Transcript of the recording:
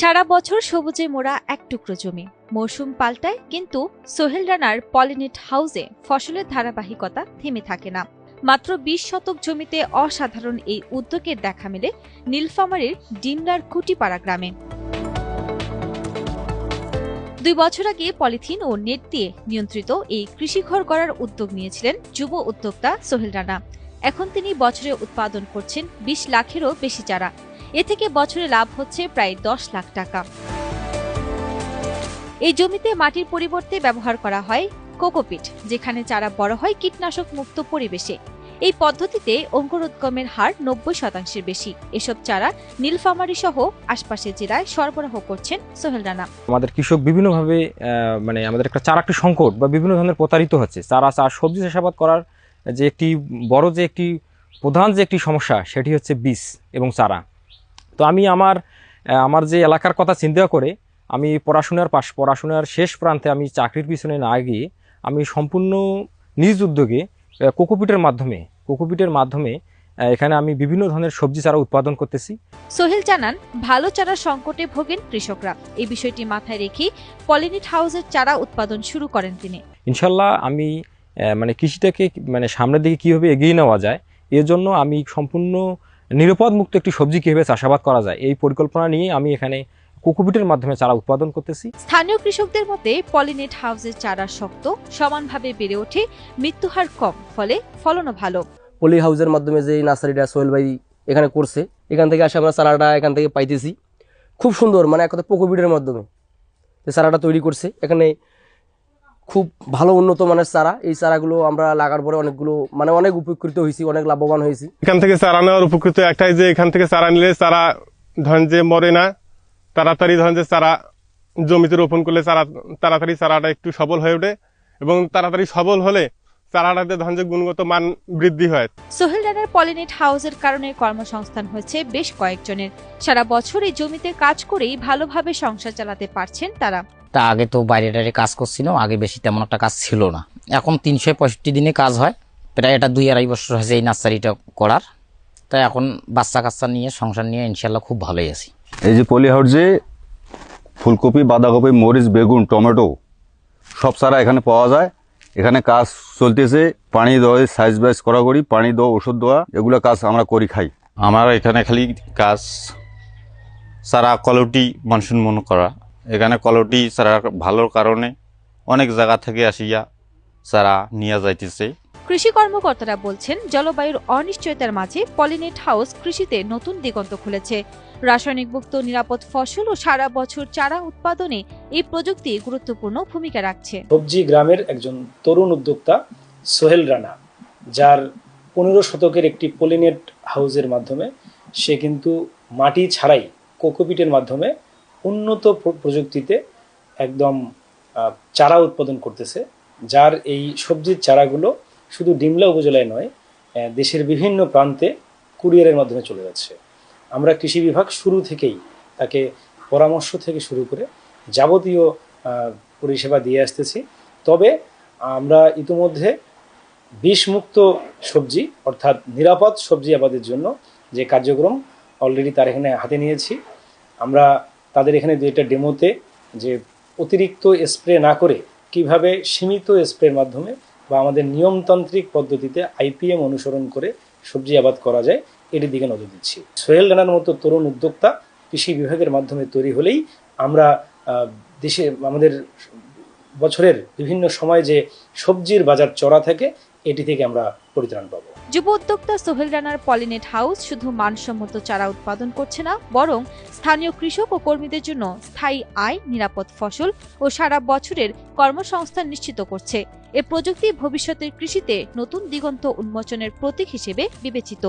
সারা বছর সবুজে মোড়া এক টুকরো জমি, মৌসুম পাল্টায় কিন্তু সোহেল রানার পলিনেট হাউসে ফসলের ধারাবাহিকতা থেমে থাকে না। মাত্র ২০ শতক জমিতে অসাধারণ এই উদ্যোগের দেখা মেলে নীলফামারীর ডিমলার কুটিপাড়া গ্রামে। ২ বছর আগে পলিথিন ও নেট দিয়ে নিয়ন্ত্রিত এই কৃষিঘর গড়ার উদ্যোগ নিয়েছিলেন যুব উদ্যোক্তা সোহেল রানা। এখন তিনি বছরে উৎপাদন করছেন ২০ লাখেরও বেশি চারা। এ থেকে বছরে লাভ হচ্ছে প্রায় ১০ লাখ টাকা। এই জমিতে মাটির পরিবর্তে ব্যবহার করা হয় কোকোপিট, যেখানে চারা বড় হয় কীটনাশক মুক্ত পরিবেশে। এই পদ্ধতিতে অঙ্কুরোদ্গমের হার ৯০% বেশি। এসব চারা নীলফামারী সহ আশপাশের জেলায় সরবরাহ করছেন সোহেল রানা। আমাদের কৃষক বিভিন্নভাবে আমাদের একটা চারা একটি সংকট বা বিভিন্ন ধরনের প্রতারিত হচ্ছে। চারা সবজি চাষাবাদ করার যে একটি বড় যে একটি প্রধান যে একটি সমস্যা, সেটি হচ্ছে বীজ এবং চারা। তো আমি আমার যে এলাকার কথা চিন্তা করে আমি পড়াশোনার শেষ প্রান্তে আমি চাকরির পিছনে না গিয়ে আমি সম্পূর্ণ নিজ উদ্যোগে কোকোপিটের মাধ্যমে এখানে আমি বিভিন্ন ধরনের সবজি চারা উৎপাদন করতেছি। সোহেল জানান, ভালো চারার সংকটে ভোগেন কৃষকরা। এই বিষয়টি মাথায় রেখে পলিনেট হাউসের চারা উৎপাদন শুরু করেন তিনি। ইনশাল্লাহ আমি কৃষিটাকে সামনের দিকে কীভাবে এগিয়ে নেওয়া যায়, এর জন্য আমি সম্পূর্ণ নিরাপদ মুক্ত একটি সবজি কীভাবে চাষাবাদ করা যায়, এই পরিকল্পনা নিয়ে আমি এখানে কোকোপিটের মাধ্যমে চারা উৎপাদন করতেছি। স্থানীয় কৃষকদের মতে পলিনেট হাউসের চারা শক্ত, সমানভাবে বেড়ে ওঠে, মৃত্যুহার কম, ফলে ফলনও ভালো। পলি হাউসের মাধ্যমে যে নার্সারিটা সোহেল ভাই এখানে করছে, এখান থেকে আসে আমরা চারাটা এখান থেকে পাইতেছি খুব সুন্দর, এক কথা কোকোপিটের মাধ্যমে যে চারাটা তৈরি করছে। এখানে খুব ভালো উন্নত মানের চারা। এই চারাগুলো আমরা লাগার পরে অনেকগুলো অনেক উপকৃত হয়েছি, অনেক লাভবান হয়েছি। এখান থেকে চারা নেওয়ার উপকৃত একটাই যে এখান থেকে চারা নিলে চারা ধরেন যে মরে না, তাড়াতাড়ি ধরেন যে চারা জমিতে রোপণ করলে তাড়াতাড়ি চারাটা একটু সবল হয়ে ওঠে এবং তাড়াতাড়ি সবল হলে চারাটাতে ধরেন যে গুণগত মান বৃদ্ধি হয়। সোহেল রানার পলিনেট হাউসের কারণে কর্মসংস্থান হয়েছে বেশ কয়েকজনের। সারা বছর এই জমিতে কাজ করেই ভালোভাবে সংসার চালাতে পারছেন তারা। তা আগে তো বাইরে কাজ করছিল, আগে বেশি তেমন একটা কাজ ছিল না। এখন ৩৬৫ দিনে কাজ হয়। প্রায় এটা ২-২.৫ বছর হয়েছে এই নার্সারিটা করার। তাই এখন বাচ্চা কাচ্চা নিয়ে সংসার নিয়ে ইনশাল্লাহ খুব ভালোই আছি। এই যে পলি হাউসে ফুলকপি, বাঁধাকপি, মরিচ, বেগুন, টমেটো সব চারা এখানে পাওয়া যায়। এখানে কাজ চলতেছে, পানি দেওয়া, সাইজ বাইজ করা করি, পানি দেওয়া, ওষুধ দেওয়া, এগুলো কাজ আমরা করি খাই। আমার এখানে খালি কাজ চারা কোয়ালিটি মানসম্পন্ন করা। এখানে কোয়ালিটি চারা ভালোর কারণে অনেক জায়গা থেকে আসিয়া চারা নিয়ে যাইতেছে। কৃষি কর্মকর্তারা বলছেন, জলবায়ুর অনিশ্চয়তার মাঝে পলিনেট হাউস কৃষিতে নতুন দিগন্ত খুলেছে। রাসায়নিক মুক্ত নিরাপদ ফসল ও সারা বছর চারা উৎপাদনে এই প্রযুক্তি গুরুত্বপূর্ণ ভূমিকা রাখছে। সবজি গ্রামের একজন তরুণ উদ্যোক্তা সোহেল রানা, যার ১৫ শতকের একটি পলিনেট হাউসের মাধ্যমে সে কিন্তু মাটি ছাড়াই কোকোপিটের মাধ্যমে উন্নত প্রযুক্তিতে একদম চারা উৎপাদন করতেছে। যার এই সবজির চারাগুলো শুধু ডিমলা উপজেলায় নয়, দেশের বিভিন্ন প্রান্তে কুরিয়ারের মাধ্যমে চলে যাচ্ছে। আমরা কৃষি বিভাগ শুরু থেকেই তাকে পরামর্শ থেকে শুরু করে যাবতীয় পরিষেবা দিয়ে আসতেছি। তবে আমরা ইতিমধ্যে বিষমুক্ত সবজি অর্থাৎ নিরাপদ সবজি আবাদের জন্য যে কার্যক্রম অলরেডি তার এখানে হাতে নিয়েছি। আমরা তাদের এখানে যেটা ডেমোতে যে অতিরিক্ত স্প্রে না করে কিভাবে সীমিত স্প্রের মাধ্যমে বা আমাদের নিয়মতান্ত্রিক পদ্ধতিতে IPM অনুসরণ করে সবজি আবাদ করা যায়, এটির দিকে নজর দিচ্ছি। সোহেল রানার মতো তরুণ উদ্যোক্তা কৃষি বিভাগের মাধ্যমে তৈরি হলেই আমরা দেশে আমাদের বছরের বিভিন্ন সময় যে সবজির বাজার চড়া থাকে, এটি থেকে আমরা পরিত্রাণ পাব। যুব উদ্যোক্তা সোহেল রানার পলিনেট হাউস শুধু মানসম্মত চারা উৎপাদন করছে না, বরং স্থানীয় কৃষক ও কর্মীদের জন্য স্থায়ী আয়, নিরাপদ ফসল ও সারা বছরের কর্মসংস্থান নিশ্চিত করছে। এ প্রযুক্তি ভবিষ্যতের কৃষিতে নতুন দিগন্ত উন্মোচনের প্রতীক হিসেবে বিবেচিত।